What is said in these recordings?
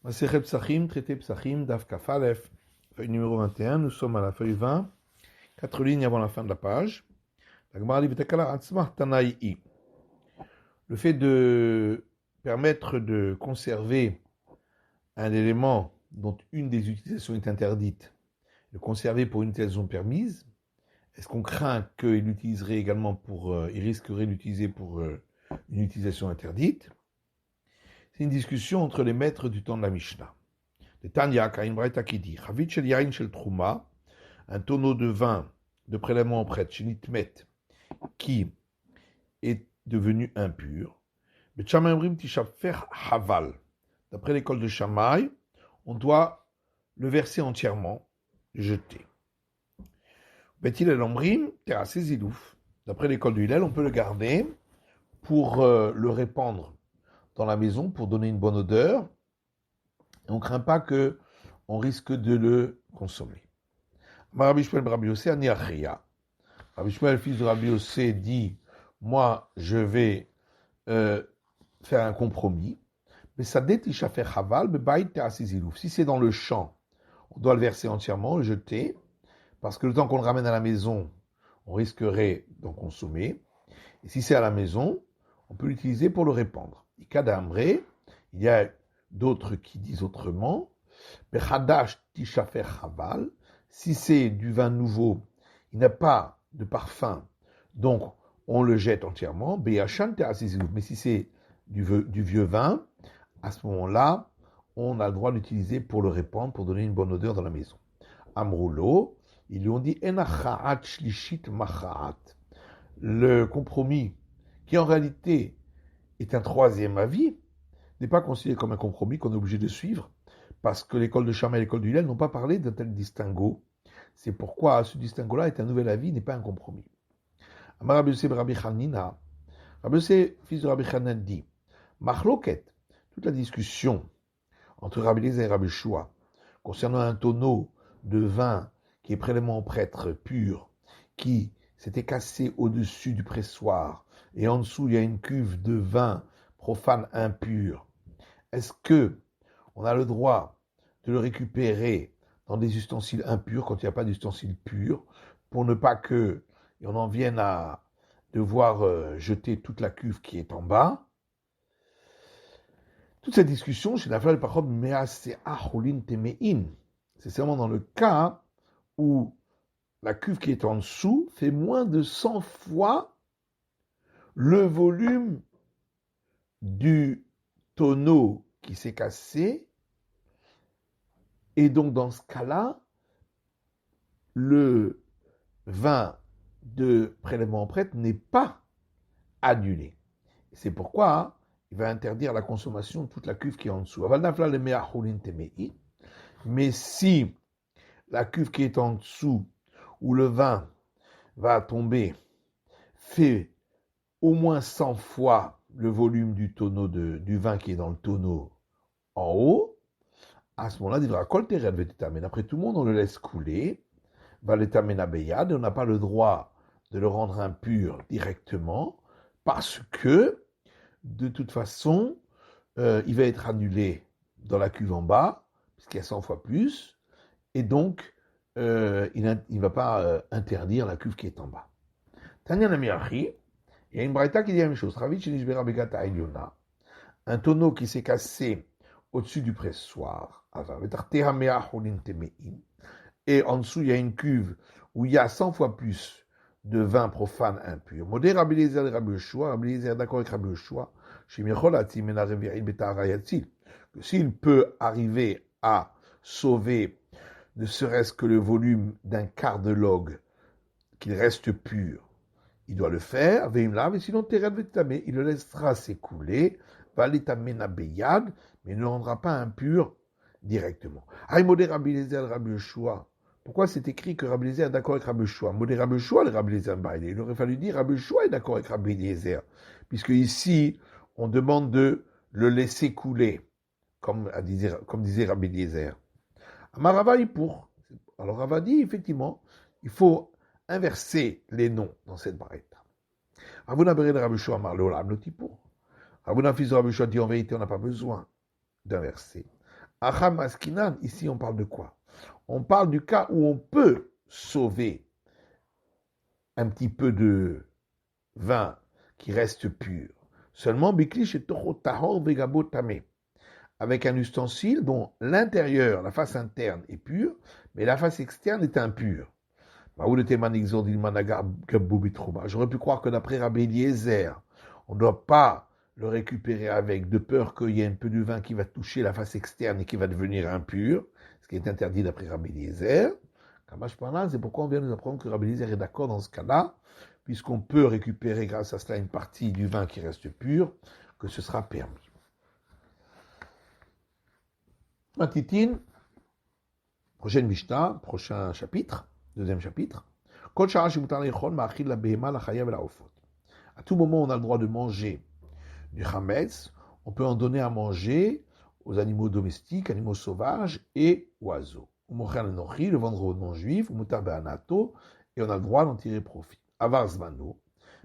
Masechet Psachim, traité Psachim, Daf Kaf Aleph, feuille numéro 21, nous sommes à la feuille 20, 4 lignes avant la fin de la page. La Gemara dit V'tekala atzmah tanaï. Le fait de permettre de conserver un élément dont une des utilisations est interdite, le conserver pour une utilisation permise, est-ce qu'on craint qu'il l'utiliserait également il risquerait d'utiliser pour une utilisation interdite? C'est une discussion entre les maîtres du temps de la Mishnah. Le Tanya, Kain Braïta qui dit Chavit shel yain shel trouma, un tonneau de vin de prélèvement en prêtre, chez Nitmet, qui est devenu impur. Mais Chamayimrim tishafer haval. D'après l'école de Shammai, on doit le verser entièrement, le jeter. Betil el Omrim, terrassé zilouf. D'après l'école du Hillel, on peut le garder pour le répandre dans la maison, pour donner une bonne odeur. Et on ne craint pas qu'on risque de le consommer. Rabbi Shmuel Rabbi Yossé ani achria. Rabbi Shmuel, fils de Rabbi Yossé, dit moi, je vais faire un compromis. Mais ça déticha faire chaval, si c'est dans le champ, on doit le verser entièrement, le jeter, parce que le temps qu'on le ramène à la maison, on risquerait d'en consommer. Et si c'est à la maison, on peut l'utiliser pour le répandre. Il y a d'autres qui disent autrement. Si c'est du vin nouveau, il n'a pas de parfum, donc on le jette entièrement. Mais si c'est du vieux vin, à ce moment-là, on a le droit d'utiliser pour le répandre, pour donner une bonne odeur dans la maison. Amroulo, ils lui ont dit le compromis, qui en réalité est un troisième avis, n'est pas considéré comme un compromis qu'on est obligé de suivre, parce que l'école de Shammai et l'école du Hillel n'ont pas parlé d'un tel distinguo. C'est pourquoi ce distinguo-là est un nouvel avis, n'est pas un compromis. Amar Rabbi Yossé Rabbi Chanina, Rabbi Yossé, fils de Rabbi Chanan, dit Machloket, toute la discussion entre Rabbi Eliezer et Rabbi Shua concernant un tonneau de vin qui est prélèvement au prêtre pur, qui s'était cassé au-dessus du pressoir, et en dessous il y a une cuve de vin profane impur. Est-ce que on a le droit de le récupérer dans des ustensiles impurs quand il n'y a pas d'ustensiles purs, pour ne pas que on en vienne à devoir jeter toute la cuve qui est en bas? Toute cette discussion, chez Nafla le Pachot, c'est seulement dans le cas où la cuve qui est en dessous fait moins de 100 fois le volume du tonneau qui s'est cassé. Et donc, dans ce cas-là, le vin de prélèvement en prêtre n'est pas annulé. C'est pourquoi il va interdire la consommation de toute la cuve qui est en dessous. Mais si la cuve qui est en dessous, où le vin va tomber, fait au moins 100 fois le volume du tonneau du vin qui est dans le tonneau en haut, à ce moment-là, il dira Kol Tered Vetetamen. Après tout le monde, on le laisse couler, va l'Etamen Abeyad, et on n'a pas le droit de le rendre impur directement, parce que, de toute façon, il va être annulé dans la cuve en bas, puisqu'il y a 100 fois plus, et donc, il ne va pas interdire la cuve qui est en bas. Tanya Namirachi, il y a une braïta qui dit la même chose. Un tonneau qui s'est cassé au-dessus du pressoir. Et en dessous, il y a une cuve où il y a 100 fois plus de vin profane impur. Modé Rabbi Eliezer et Rabbi Yoshua, Rabbi Eliezer d'accord avec Rabbi Yoshua, que s'il peut arriver à sauver ne serait-ce que le volume d'un quart de log, qu'il reste pur, il doit le faire, mais sinon il le laissera s'écouler, mais il ne le rendra pas impur directement. Rabbi Eliezer, Rabbi Yoshua. Pourquoi c'est écrit que Rabbi Eliezer est d'accord avec Rabbi Yoshua? Modé Rabbi Yoshua, le Rabbi Eliezer, il aurait fallu dire Rabbi Yoshua est d'accord avec Rabbi Eliezer, puisque ici on demande de le laisser couler, comme disait Rabbi Eliezer. Amarava est pour. Alors Rava dit effectivement, il faut inverser les noms dans cette barrette. Ravuna Bered Rabbi Yoshua Amar Leolam Loti pour. Ravuna fils de Rabbi Yoshua dit en vérité on n'a pas besoin d'inverser. Acham Askinan, ici on parle de quoi? On parle du cas où on peut sauver un petit peu de vin qui reste pur. Seulement, Biklish et Toho Tahor Vegabo Tamé, avec un ustensile dont l'intérieur, la face interne est pure, mais la face externe est impure. J'aurais pu croire que d'après Rabbi Eliezer, on ne doit pas le récupérer avec, de peur qu'il y ait un peu de vin qui va toucher la face externe et qui va devenir impur, ce qui est interdit d'après Rabbi Eliezer. Kamash Parla, c'est pourquoi on vient nous apprendre que Rabbi Eliezer est d'accord dans ce cas-là, puisqu'on peut récupérer grâce à cela une partie du vin qui reste pur, que ce sera permis. Matitine, prochaine Mishnah, prochain chapitre, deuxième chapitre. À tout moment, on a le droit de manger du chametz. On peut en donner à manger aux animaux domestiques, animaux sauvages et oiseaux. Le vendre aux non-juifs, et on a le droit d'en tirer profit. Avar zmano.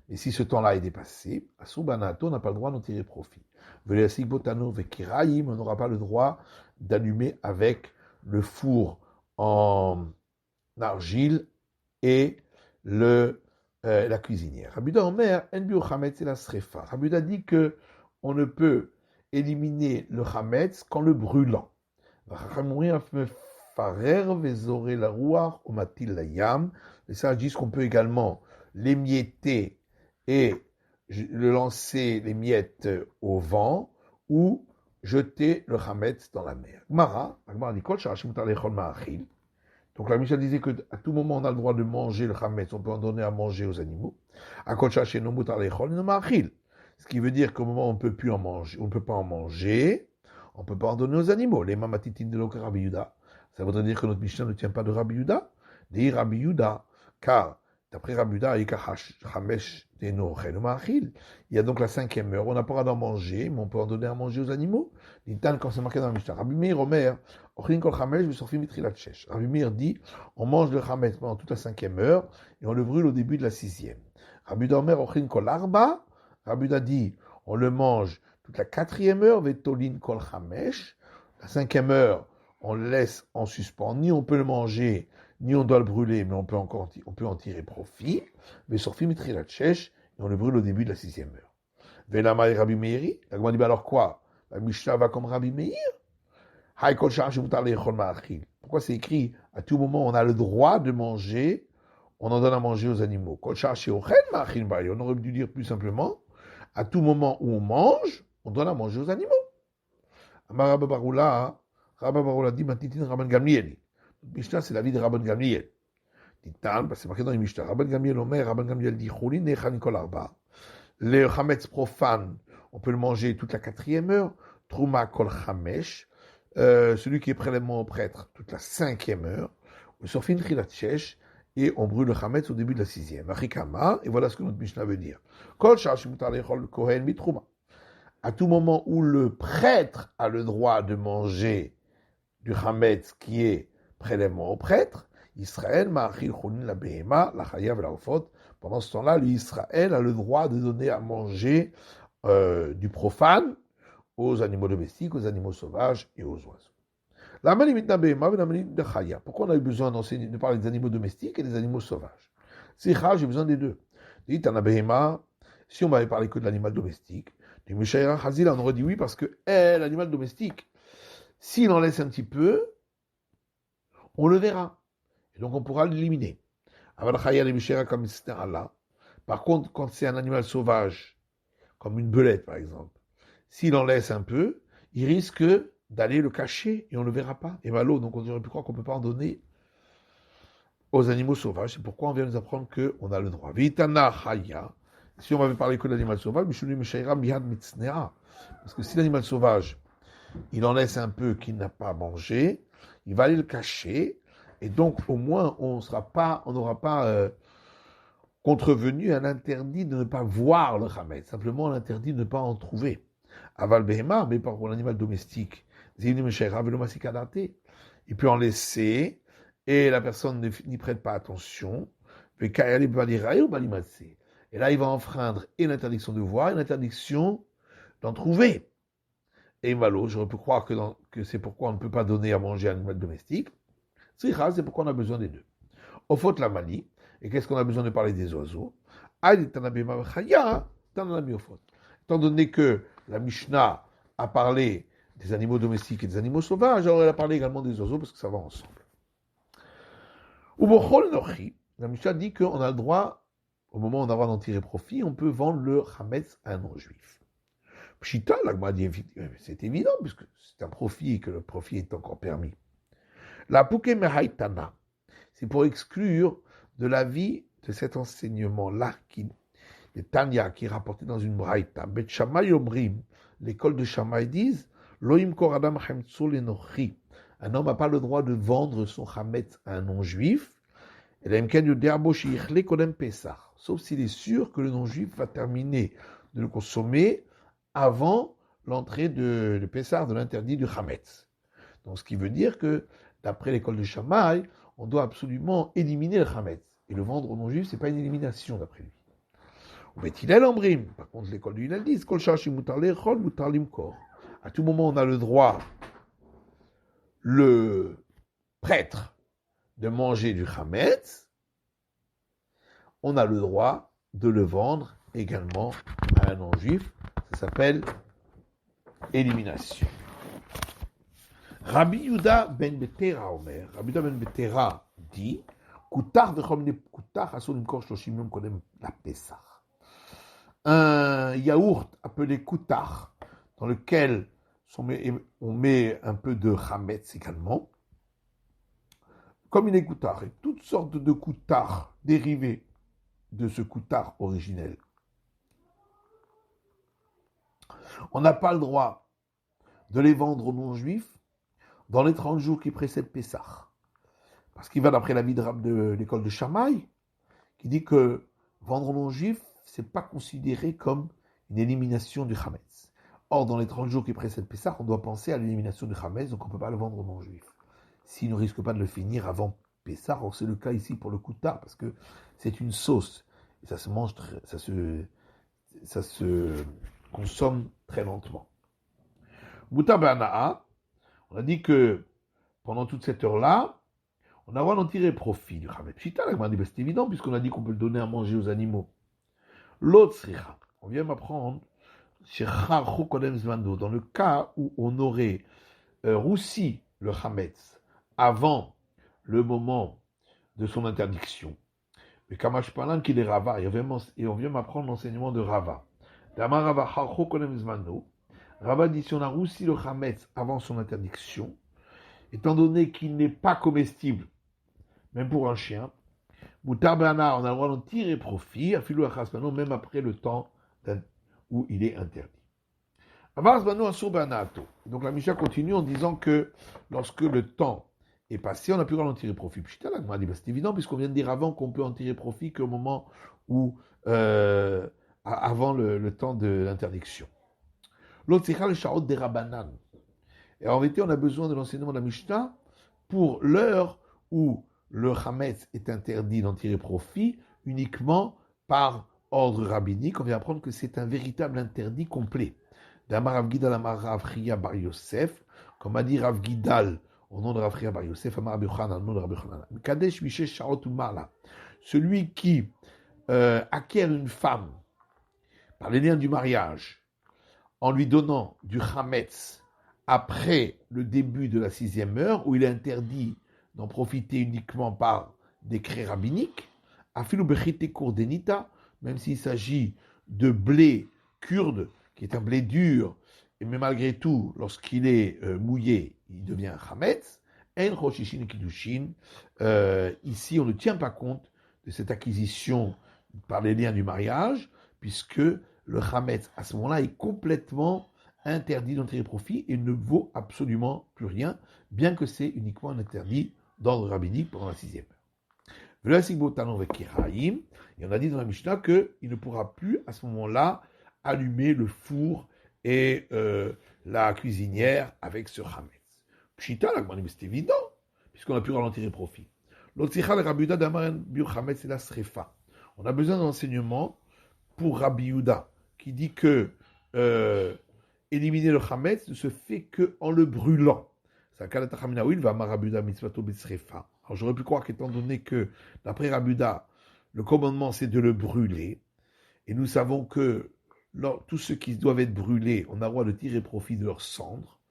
Mais si ce temps-là est dépassé, asubanato n'a pas le droit d'en tirer profit. On n'aura pas le droit d'allumer avec le four en argile et la cuisinière. Rabuda Omer, Enbiu Chametz et la Srefa. Rabuda dit que on ne peut éliminer le Chametz qu'en le brûlant. Les sages disent qu'on peut également l'émietter et le lancer les miettes au vent ou jeter le Chametz dans la mer. Gmara dit Kol Sharash Mutar Lechol Ma'achil. Donc la Mishnah disait qu'à tout moment on a le droit de manger le chametz, on peut en donner à manger aux animaux. Ce qui veut dire qu'au moment où on ne peut plus en manger, on ne peut pas en manger, on ne peut pas en donner aux animaux. Les mamatitines de l'Oka Rabbi Yuda. Ça voudrait dire que notre Mishnah ne tient pas de Rabbi Yuda. Dit Rabbi Yuda, car d'après Rabbi Yuda, il y a donc la 5e heure, on n'a pas le droit d'en manger, mais on peut en donner à manger aux animaux. Nitan, comme c'est marqué dans la Mishnah. Rabbi Meir Omer, Rabbi Meir dit, on mange le chametz pendant toute la 5e heure et on le brûle au début de la 6e. Rabbi Omer, Rabbi Yuda dit, on le mange toute la 4e heure, Vetolin kol chamesh. La 5e heure, on le laisse en suspens, ni on peut le manger, ni on doit le brûler, mais on peut en tirer profit. Mais sorfi mitrilat shesh, et on le brûle au début de la 6e heure. Velama et Rabbi Meiri, la Gemara dit, alors quoi? La Mishnah va comme Rabbi Meir? Pourquoi c'est écrit à tout moment on a le droit de manger, on en donne à manger aux animaux? On aurait dû dire plus simplement à tout moment où on mange, on donne à manger aux animaux. Rabba Baroula dit Matitin Rabban Gamliel. Mishnah, c'est la vie de Rabban Gamliel. C'est marqué dans les Mishnah. Rabban Gamliel dit Choulin Nechan Kol Arba. Le chametz profane, on peut le manger toute la 4e heure. Trouma Kol Chamesh. Celui qui est prélèvement au prêtre toute la 5e heure. Sorfin Chilat Shesh. Et on brûle le chametz au début de la 6e. Achikama. Et voilà ce que notre Mishnah veut dire. Kol Shach Mutar Lechol Kohen Mitrouma. À tout moment où le prêtre a le droit de manger du chametz qui est prélèvement au prêtre, Israël, Ma'achil Chonin la Behema, la Chayav la Ofot. Pendant ce temps-là, l'Israël a le droit de donner à manger du profane aux animaux domestiques, aux animaux sauvages et aux oiseaux. La malimite la Behema, la malimite de Chaya. Pourquoi on a eu besoin de parler des animaux domestiques et des animaux sauvages? C'est j'ai besoin des deux. Dit la Behema, si on m'avait parlé que de l'animal domestique, on aurait dit oui parce que l'animal domestique, s'il en laisse un petit peu, on le verra. Et donc on pourra l'éliminer. Par contre, quand c'est un animal sauvage, comme une belette par exemple, s'il en laisse un peu, il risque d'aller le cacher et on ne le verra pas. Et malo, donc on aurait pu croire qu'on ne peut pas en donner aux animaux sauvages. C'est pourquoi on vient nous apprendre qu'on a le droit. Vitana Chaya. Si on m'avait parlé que de l'animal sauvage, parce que si l'animal sauvage, il en laisse un peu qu'il n'a pas mangé, il va aller le cacher, et donc au moins on n'aura pas contrevenu un interdit de ne pas voir le chametz, simplement un interdit de ne pas en trouver. Aval behema, mais pour l'animal domestique, il peut en laisser, et la personne n'y prête pas attention, et là, il va enfreindre et l'interdiction de voir et l'interdiction d'en trouver. Et malo, j'aurais pu croire que c'est pourquoi on ne peut pas donner à manger à un animal domestique. Tzricha, c'est pourquoi on a besoin des deux. Ofot la mali, et qu'est-ce qu'on a besoin de parler des oiseaux? Étant donné que la Mishnah a parlé des animaux domestiques et des animaux sauvages, alors elle a parlé également des oiseaux parce que ça va ensemble. Ubochol nochi, la Mishnah dit qu'on a le droit, au moment où on a le droit d'en tirer profit, on peut vendre le chametz à un non-juif. Pshita, la Gemara dit, c'est évident, puisque c'est un profit et que le profit est encore permis. La Pouke Mehaitana, c'est pour exclure de la vie de cet enseignement-là, le Tanya, qui est rapporté dans une Braïta. Bet Shammai Omrim, l'école de Shammai disent, Loim Koradam Chemtsul Enochi. Un homme n'a pas le droit de vendre son chametz à un non-juif, sauf s'il est sûr que le non-juif va terminer de le consommer avant l'entrée de Pessah, de l'interdit du chametz. Donc ce qui veut dire que, d'après l'école de Shammai, on doit absolument éliminer le chametz. Et le vendre au non-juif, ce n'est pas une élimination d'après lui. Par contre, l'école du Hillel dit, à tout moment, on a le droit, le prêtre, de manger du chametz, on a le droit de le vendre également à un non-juif. Ça s'appelle élimination. Rabbi Yuda ben Betera Omer, Rabbi Yuda ben Betera dit, un yaourt appelé koutar, dans lequel on met un peu de chametz également, comme il est koutar, et toutes sortes de koutars dérivés de ce koutar originel. On n'a pas le droit de les vendre aux non-juifs dans les 30 jours qui précèdent Pessah. Parce qu'il va d'après l'avis de l'école de Shammai, qui dit que vendre aux non-juifs, ce n'est pas considéré comme une élimination du chametz. Or, dans les 30 jours qui précèdent Pessah, on doit penser à l'élimination du chametz, donc on ne peut pas le vendre aux non-juifs. S'il ne risque pas de le finir avant Pessah, or c'est le cas ici pour le koutar, parce que c'est une sauce, et ça se mange, ça se consomme très lentement. Moutar Bana'a, on a dit que pendant toute cette heure-là, on a le droit d'en tirer profit du chametz. Chita, c'est évident, puisqu'on a dit qu'on peut le donner à manger aux animaux. L'autre sricha, on vient m'apprendre, dans le cas où on aurait roussi le chametz avant le moment de son interdiction. Mais Kamash Palan qu'il est Rava, et on vient m'apprendre l'enseignement de Rava. Rava dit si on a roussi le chametz avant son interdiction, étant donné qu'il n'est pas comestible, même pour un chien, Moutar Bana, on a le droit d'en tirer profit, même après le temps où il est interdit. Donc la Mishnah continue en disant que lorsque le temps est passé, on n'a plus le droit d'en tirer profit. C'est évident, puisqu'on vient de dire avant qu'on peut en tirer profit qu'au moment où, avant le temps de l'interdiction. L'autre, c'est le shaot des Rabanan. Et en vérité, on a besoin de l'enseignement de la Mishnah pour l'heure où le chametz est interdit d'en tirer profit uniquement par ordre rabbinique. On vient apprendre que c'est un véritable interdit complet. D'Amar Rav Gidal Amar Rav Chia Bar Yosef, comme a dit Rav Gidal au nom de Rav Chia Bar Yosef, Amar Rabbi Yochanan, au nom de Rabbi Yochanan. Kadesh Mishesh Shaot Umala, celui qui acquiert une femme par les liens du mariage en lui donnant du chametz après le début de la 6e heure, où il est interdit d'en profiter uniquement par décret rabbinique, afilu bechite kurdenita, même s'il s'agit de blé kurde, qui est un blé dur, mais malgré tout, lorsqu'il est mouillé, il devient un chametz, en choshishin kiddushin, ici on ne tient pas compte de cette acquisition par les liens du mariage, puisque le chametz, à ce moment-là, est complètement interdit d'en tirer profit et ne vaut absolument plus rien, bien que c'est uniquement un interdit d'ordre rabbinique pendant la 6e heure. Et on a dit dans la Mishnah qu'il ne pourra plus, à ce moment-là, allumer le four et la cuisinière avec ce chametz. Pshita, c'est évident, puisqu'on a pu en tirer profit. L'autre, c'est la srefa. On a besoin d'un enseignement pour Rabbi Yehuda, qui dit que éliminer le chametz ne se fait qu'en le brûlant. Alors j'aurais pu croire qu'étant donné que, d'après Rabuda, le commandement c'est de le brûler, et nous savons que tous ceux qui doivent être brûlés, on a le droit de tirer profit de leurs cendres.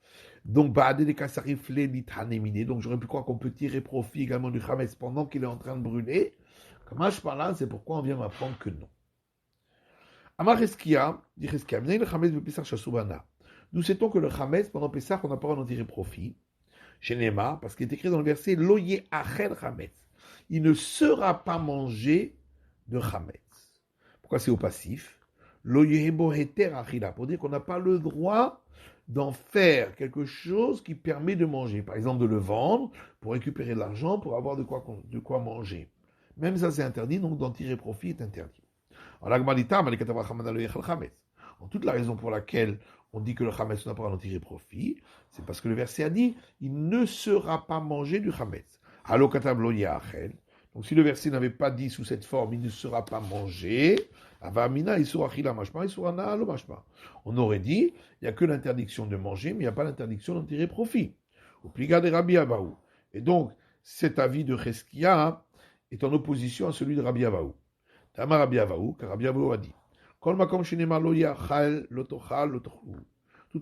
Donc, donc j'aurais pu croire qu'on peut tirer profit également du chametz pendant qu'il est en train de brûler. Comme je parle là, c'est pourquoi on vient m'apprendre que non. Amar Cheskia, dit Cheskia, nous sait-on que le chametz, pendant Pessah, on n'a pas le droit d'en tirer profit. Chez Neymar, parce qu'il est écrit dans le verset, Loye achel chametz. Il ne sera pas mangé de chametz. Pourquoi c'est au passif? Loye hebo heter achila, pour dire qu'on n'a pas le droit d'en faire quelque chose qui permet de manger. Par exemple, de le vendre pour récupérer de l'argent, pour avoir de quoi manger. Même ça, c'est interdit, donc d'en tirer profit est interdit. En toute la raison pour laquelle on dit que le chametz n'a pas à en tirer profit, c'est parce que le verset a dit il ne sera pas mangé du chametz. Donc si le verset n'avait pas dit sous cette forme il ne sera pas mangé, on aurait dit il n'y a que l'interdiction de manger, mais il n'y a pas l'interdiction d'en tirer profit. Et donc cet avis de Cheskia est en opposition à celui de Rabbi Abaou. Tama Rabbi Avaou, car Rabbi Avaou a dit tout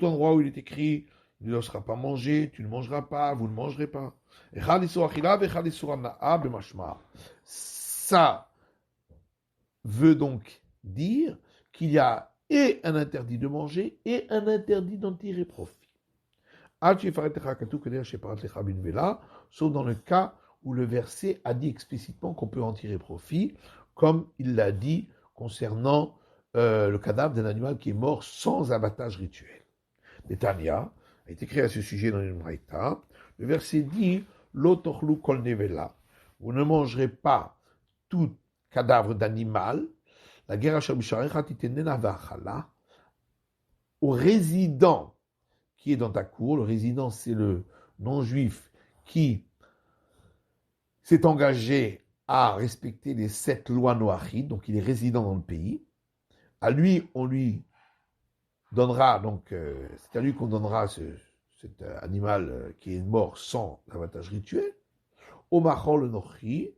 endroit où il est écrit il ne sera pas mangé, tu ne mangeras pas, vous ne mangerez pas. Ça veut donc dire qu'il y a et un interdit de manger et un interdit d'en tirer profit. Sauf dans le cas où le verset a dit explicitement qu'on peut en tirer profit, comme il l'a dit concernant le cadavre d'un animal qui est mort sans abattage rituel. Netanya a été écrit à ce sujet dans une braïta. Le verset dit L'otochlu kol nevela. Vous ne mangerez pas tout cadavre d'animal. La guerre au résident qui est dans ta cour. Le résident, c'est le non-juif qui s'est engagé à respecter les 7 lois noachides, donc il est résident dans le pays. À lui, on lui donnera, donc c'est à lui qu'on donnera cet animal qui est mort sans abattage rituel, au machol nochi,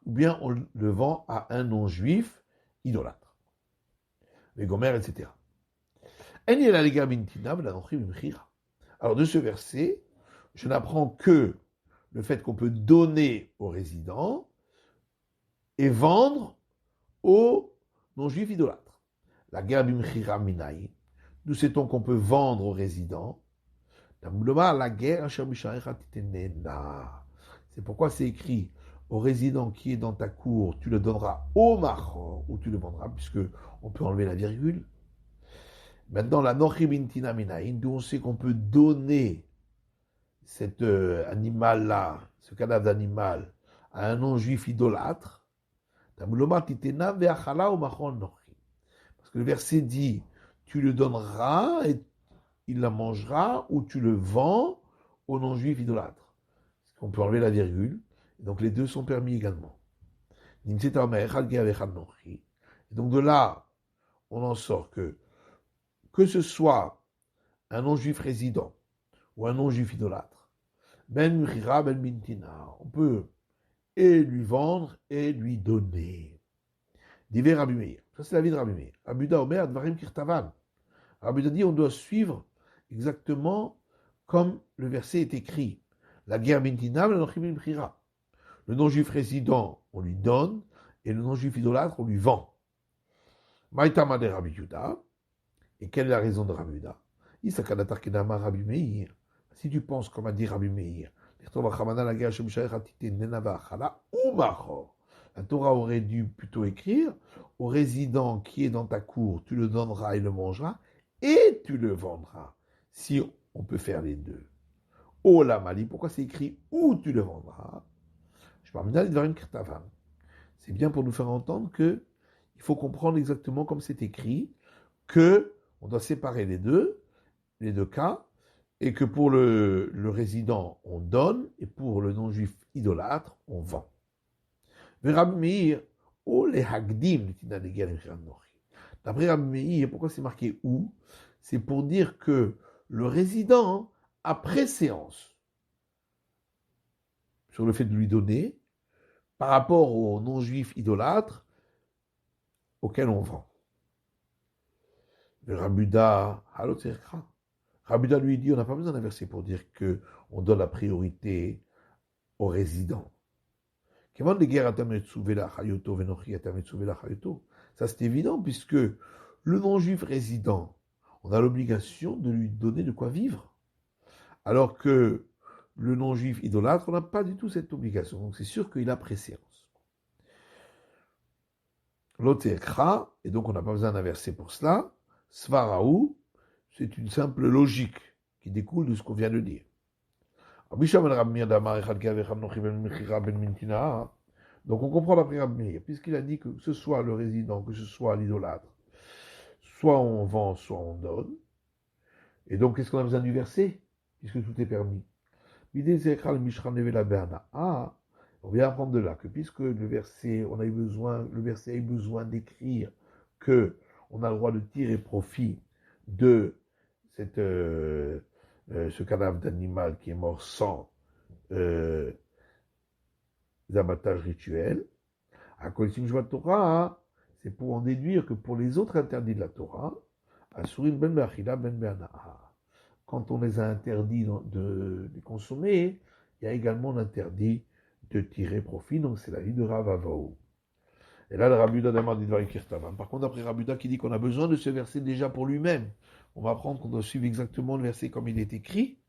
ou bien on le vend à un non-juif idolâtre. Les gomères, etc. Alors de ce verset, je n'apprends que le fait qu'on peut donner aux résidents et vendre aux non-juifs idolâtres. La guerre bimchira minaï, nous sait-on qu'on peut vendre aux résidents. La guerre c'est pourquoi c'est écrit au résident qui est dans ta cour, tu le donneras au machor, ou tu le vendras, puisque on peut enlever la virgule. Maintenant, la nochibintina minaïn, d'où on sait qu'on peut donner cet animal-là, ce cadavre d'animal, à un non-juif idolâtre. Parce que le verset dit, tu le donneras et il la mangera, ou tu le vends au non-juif idolâtre. On peut enlever la virgule, donc les deux sont permis également. Et donc de là, on en sort que ce soit un non-juif résident ou un non-juif idolâtre, ben murira, ben mintina, on peut et lui vendre et lui donner. Diver Rabbi Meir. Ça, c'est la vie de Rabbi Meir. Abuda Omer, Dvarim Kirtavan. Rabbi dit, on doit suivre exactement comme le verset est écrit. La guerre mintina, le non-juif résident, on lui donne, et le non-juif idolâtre, on lui vend. Maïtama de Rabbi Yuda. Et quelle est la raison de Rabbi Yuda? Si tu penses comme a dit Rabbi Meir, la Torah aurait dû plutôt écrire au résident qui est dans ta cour, tu le donneras et le mangeras, et tu le vendras, si on peut faire les deux. Oh la Mali, pourquoi c'est écrit où tu le vendras? C'est bien pour nous faire entendre que il faut comprendre exactement comme c'est écrit, que on doit séparer les deux cas, et que pour le résident, on donne, et pour le non-juif idolâtre, on vend. Rabbi Meir, oh les hagdim, d'après Rabbi Meir, pourquoi c'est marqué où? c'est pour dire que le résident a préséance sur le fait de lui donner par rapport aux non-juifs idolâtres auxquels on vend. Le Rabuda, Rabuda lui dit, on n'a pas besoin d'un verset pour dire qu'on donne la priorité aux résidents. Ça c'est évident puisque le non-juif résident, on a l'obligation de lui donner de quoi vivre. Alors que le non-juif idolâtre, on n'a pas du tout cette obligation. Donc c'est sûr qu'il a préséance. L'Otekra, et donc on n'a pas besoin d'un verset pour cela. Svaraou, c'est une simple logique qui découle de ce qu'on vient de dire. Donc on comprend la prière de Meir, puisqu'il a dit que ce soit le résident, que ce soit l'idolâtre, soit on vend, soit on donne. Et donc qu'est-ce qu'on a besoin du verset, puisque tout est permis. On vient apprendre de là que puisque le verset a eu besoin d'écrire que on a le droit de tirer profit de ce cadavre d'animal qui est mort sans abattages rituels. À Kolsim Shvat Torah, c'est pour en déduire que pour les autres interdits de la Torah, Asurin ben be'achila ben be'ana'a. Quand on les a interdits de les consommer, il y a également l'interdit de tirer profit, donc c'est la vie de Rav Avaou. Et là, le Rabuda d'Amar dit Dvarim Kirtavam. Par contre, après Rabuda qui dit qu'on a besoin de ce verset déjà pour lui-même, on va apprendre qu'on doit suivre exactement le verset comme il est écrit,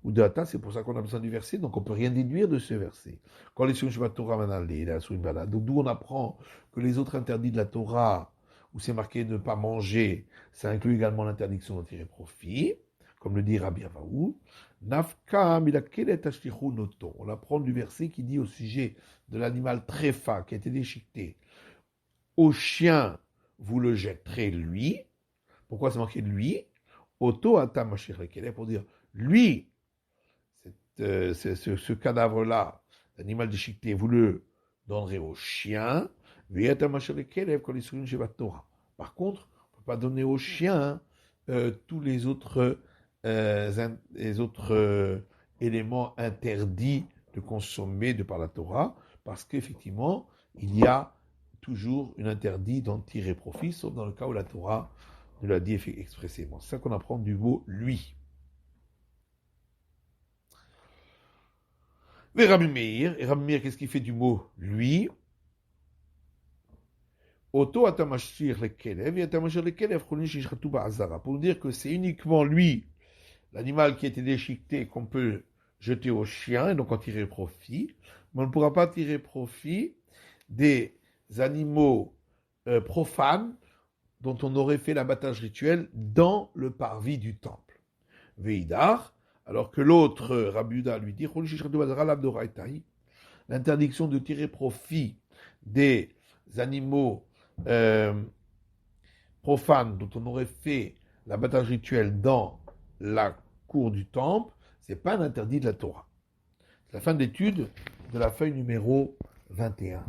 ou de Hata, c'est pour ça qu'on a besoin du verset, donc on ne peut rien déduire de ce verset. Quand les donc d'où on apprend que les autres interdits de la Torah, où c'est marqué de ne pas manger, ça inclut également l'interdiction de tirer profit, comme le dit Rabbi Avaou. On apprend du verset qui dit au sujet de l'animal tréfa qui a été déchiqueté. Au chien, vous le jetterez lui. Pourquoi c'est marqué lui? Auto atamashir pour dire lui, ce cadavre-là, l'animal déchiqueté, vous le donnerez au chien. Par contre, on ne peut pas donner au chien tous les autres éléments interdits de consommer de par la Torah, parce qu'effectivement, il y a toujours un interdit d'en tirer profit, sauf dans le cas où la Torah nous l'a dit expressément. C'est ça qu'on apprend du mot lui. Et Rabbi Meir, qu'est-ce qu'il fait du mot lui? Auto atamashir le kelev, et atamashir le kelev, pour dire que c'est uniquement lui, l'animal qui a été déchiqueté, qu'on peut jeter au chien, et donc en tirer profit, mais on ne pourra pas tirer profit des animaux profanes dont on aurait fait l'abattage rituel dans le parvis du temple. Veidar, alors que l'autre Rabuda lui dit l'interdiction de tirer profit des animaux profanes dont on aurait fait l'abattage rituel dans la cour du temple, c'est pas un interdit de la Torah. C'est la fin d'étude de la feuille numéro 21.